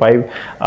5،